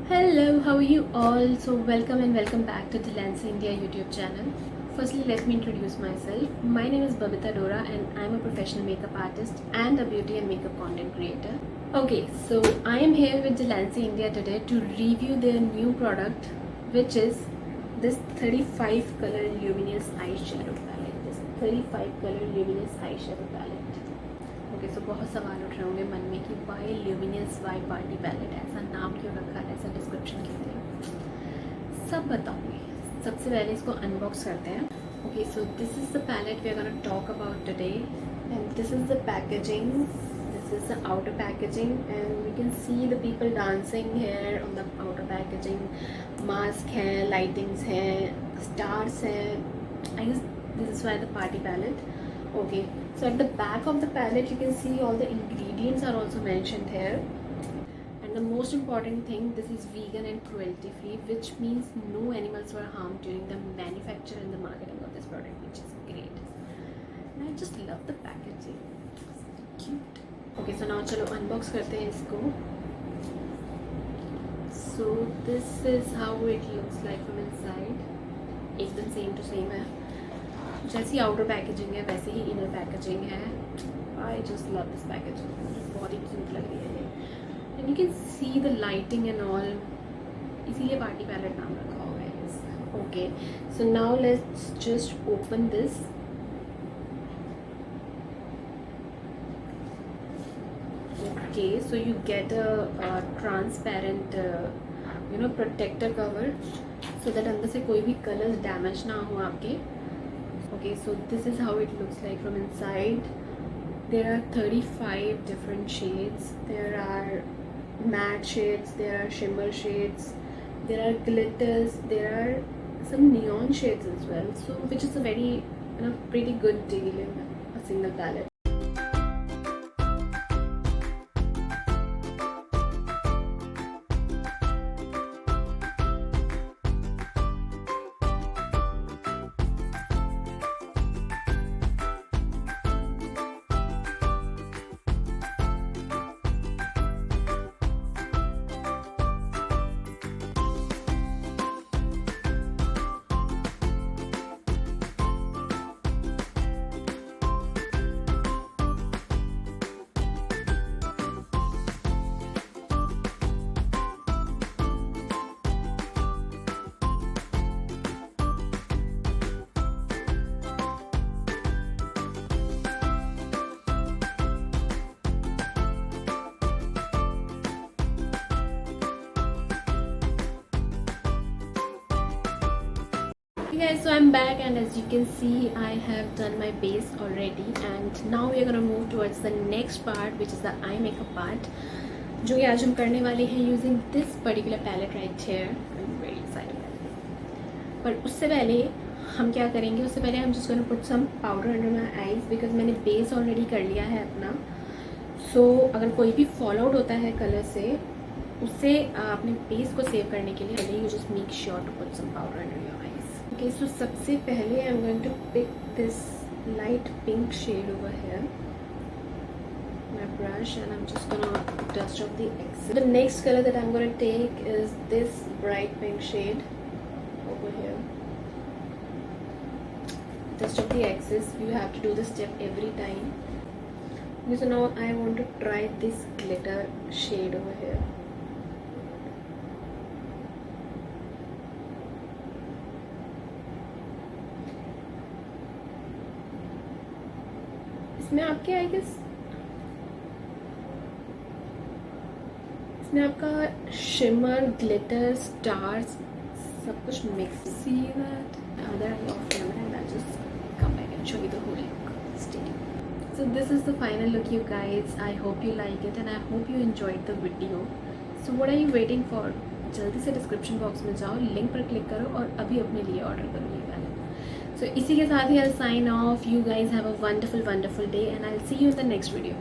Hello, how are you all? So welcome and welcome back to the LANCI India YouTube channel. Firstly, let me introduce myself. My name is Babita and I'm a professional makeup artist and a beauty and makeup content creator. Okay, so I am here with the LANCI India today to review their new product, which is this 35 color luminous eyeshadow palette. This 35 color luminous eyeshadow palette. Okay so बहुत सवाल उठ रहे होंगे मन में कि why luminous why party palette, ऐसा नाम क्यों रखा है, ऐसा डिस्क्रिप्शन क्यों दिया, सब बताऊंगी. सबसे पहले इसको अनबॉक्स करते हैं. Okay so this is the palette we are gonna talk about today and this is the packaging. This is the outer packaging and we can see the people dancing here on the outer packaging. Mask है, lightings हैं, stars हैं. I guess this is why the party palette. Okay, so at the back of the palette you can see all the ingredients are also mentioned here, and the most important thing, this is vegan and cruelty free, which means no animals were harmed during the manufacture and the marketing of this product, which is great. And I just love the packaging, it's cute. Okay, so now chalo unbox karte hain isko. So this is how it looks like from inside. एकदम same to same है, जैसी outer packaging है वैसे ही inner packaging है. I just love this packaging, मुझे बहुत ही cute लग रही है ये. And you can see the lighting and all, इसीलिए पार्टी पैलेट नाम रखा हुआ है. Okay so now let's just open this. Okay so you get a transparent protector cover so that अंदर से कोई भी कलर्स डैमेज ना हो आपके. Okay, so this is how it looks like from inside. There are 35 different shades. There are matte shades, there are shimmer shades, there are glitters, there are some neon shades as well, so which is a very pretty good deal in a single palette. Hey guys, so I'm back and as you can see I have done my base already and now we are gonna move towards the next part, which is the eye makeup part, जो कि आज हम करने वाले हैं using this particular palette right here. I'm very excited. पर उससे पहले हम क्या करेंगे, उससे पहले I'm just gonna put some powder under my eyes because मैंने base already कर लिया है अपना. So अगर कोई भी fall out होता है कलर से, उससे अपने बेस को सेव करने के लिए you just make sure to put some powder under your eyes. Okay, so सबसे पहले I'm going to pick this light pink shade over here, my brush, and I'm just gonna dust off the excess. The next color that I'm gonna take is this bright pink shade over here. Dust off the excess. You have to do this step every time. Okay, so now I want to try this glitter shade over here. इसमें आपके I guess इसमें आपका shimmer, glitter, stars सब कुछ mix. See that other eye off camera and I just come back and show you the whole look. Stay tuned. So this is the final look you guys. I hope you like it and I hope you enjoyed the video. So what are you waiting for? जल्दी से description box में जाओ, link पर click करो और अभी अपने लिए ऑर्डर करो ये वाला. So इसी के साथ ही I'll sign off. You guys have a wonderful day and I'll see you in the next video.